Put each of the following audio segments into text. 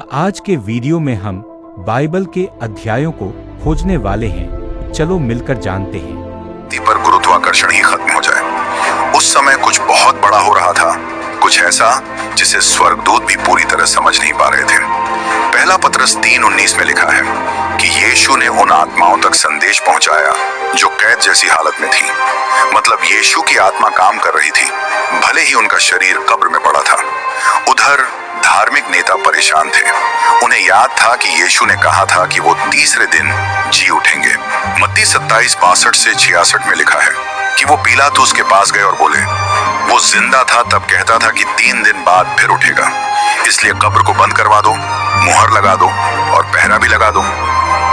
आज के वीडियो में हम बाइबल के अध्यायों को खोजने वाले हैं। चलो मिलकर जानते हैं। धरती पर गुरुत्वाकर्षण ही खत्म हो जाए। उस समय कुछ बहुत बड़ा हो रहा था, कुछ ऐसा जिसे स्वर्गदूत भी पूरी तरह समझ नहीं पा रहे थे। पहला पत्रस 3:19 में लिखा है कि यीशु ने उन आत्माओं तक संदेश पहुंचाया जो कैद जैसी हालत में थी। मतलब यीशु की आत्मा काम कर रही थी, भले ही उनका शरीर कब्र में पड़ा था। उधर धार्मिक नेता परेशान थे। उन्हें याद था कि यीशु ने कहा था कि वो तीसरे दिन जी उठेंगे। मत्ती 27:62 से 66 में लिखा है कि वो पिलातुस के पास गए और बोले, वो जिंदा था तब कहता था कि 3 दिन बाद फिर उठेगा, इसलिए कब्र को बंद करवा दो, मुहर लगा दो और पहरा भी लगा दो।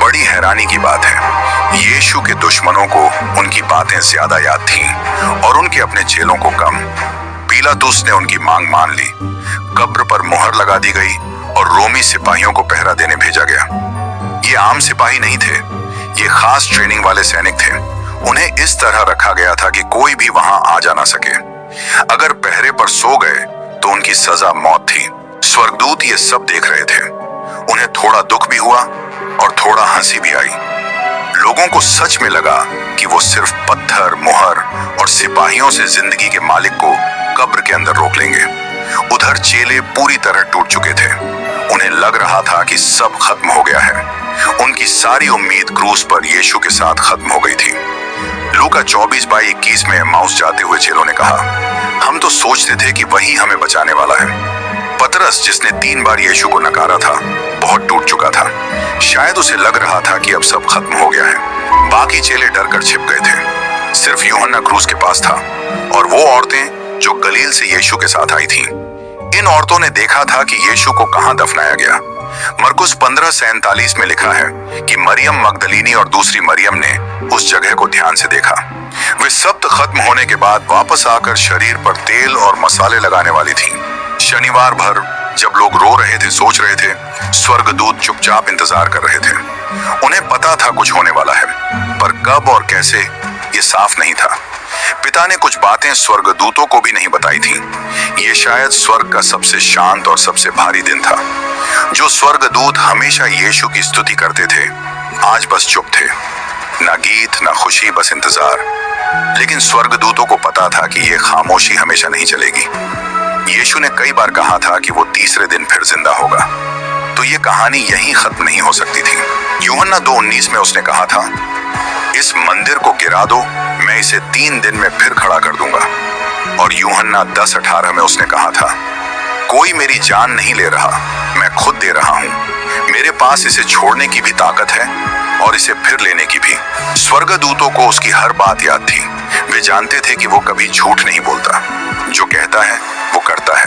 बड़ी हैरानी की बात है, यीशु के दुश्मनों को उनकी बातें ज्यादा याद थीं और उनके अपने चेलों को कम। पिलातुस ने उनकी मांग मान ली, कब्र पर मुहर लगा दी गई और रोमी सिपाहियों को पहरा देने भेजा गया। ये आम सिपाही नहीं थे, ये खास ट्रेनिंग वाले सैनिक थे। उन्हें इस तरह रखा गया था कि कोई भी वहां आ जा ना सके। अगर पहरे पर सो गए तो उनकी सजा मौत थी। स्वर्गदूत ये सब देख रहे थे। उन्हें थोड़ा दुख भी हुआ और थोड़ा हंसी भी आई। लोगों को सच में लगा कि वो सिर्फ पत्थर, मुहर और सिपाहियों से जिंदगी के मालिक को कब्र के अंदर रोक लेंगे। उधर चेले पूरी तरह टूट चुके थे। उन्हें लग रहा था कि सब खत्म हो गया है। उनकी सारी उम्मीद क्रूस पर यीशु के साथ खत्म हो गई थी। लूका 24:21 में एम्माउस जाते हुए चेलों ने कहा, हम तो सोचते थे कि वही हमें बचाने वाला है। पतरस, जिसने 3 बार यीशु को नकारा था, बहुत टूट चुका था। शायद उसे लग रहा था कि अब सब खत्म हो गया है। बाकी चेले डर कर छिप गए थे। सिर्फ यूहन्ना क्रूस के पास था और वो औरतें जो गलील से यीशु के साथ आई थीं। इन औरतों ने देखा था कि यीशु को कहां दफनाया गया। मरकुस 15:47 में लिखा है कि मरियम मगदलीनी और दूसरी मरियम ने उस जगह को ध्यान से देखा। वे सब्त खत्म होने के बाद वापस आकर शरीर पर तेल और मसाले लगाने वाली थीं। शनिवार भर जब लोग रो रहे थे, सोच रहे थे, स्वर्गदूत चुपचाप इंतजार कर रहे थे। उन्हें पता था कुछ होने वाला है, पर कब और कैसे ये साफ नहीं था। पिता ने कुछ बातें स्वर्गदूतों को भी नहीं बताई थी। ये शायद स्वर्ग का सबसे शांत और सबसे भारी दिन था। जो स्वर्गदूत हमेशा यीशु की स्तुति करते थे, आज बस चुप थे। ना गीत, ना खुशी, बस इंतजार। लेकिन स्वर्गदूतों को पता था कि ये खामोशी हमेशा नहीं चलेगी। यीशु ने कई बार कहा था कि वो तीसरे दिन फिर जिंदा होगा, तो ये कहानी यहीं खत्म नहीं हो सकती थी। यूहन्ना 2:19 में उसने कहा था, इस मंदिर को गिरा दो, मैं इसे 3 दिन में फिर खड़ा कर दूंगा। और यूहन्ना 10:18 में उसने कहा था, कोई मेरी जान नहीं ले रहा, मैं खुद दे रहा हूं। मेरे पास इसे छोड़ने की भी ताकत है और इसे फिर लेने की भी। स्वर्गदूतों को उसकी हर बात याद थी। वे जानते थे कि वो कभी झूठ नहीं बोलता, जो कहता है वो करता है।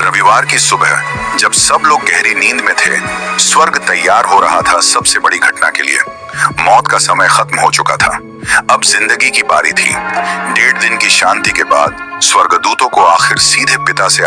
रविवार की सुबह जब सब लोग गहरी नींद में थे, स्वर्ग तैयार हो रहा था सबसे बड़ी घटना के लिए। मौत का समय खत्म हो चुका था, अब जिंदगी की बारी थी। 1.5 दिन की शांति के बाद स्वर्गदूतों को आखिर सीधे पिता से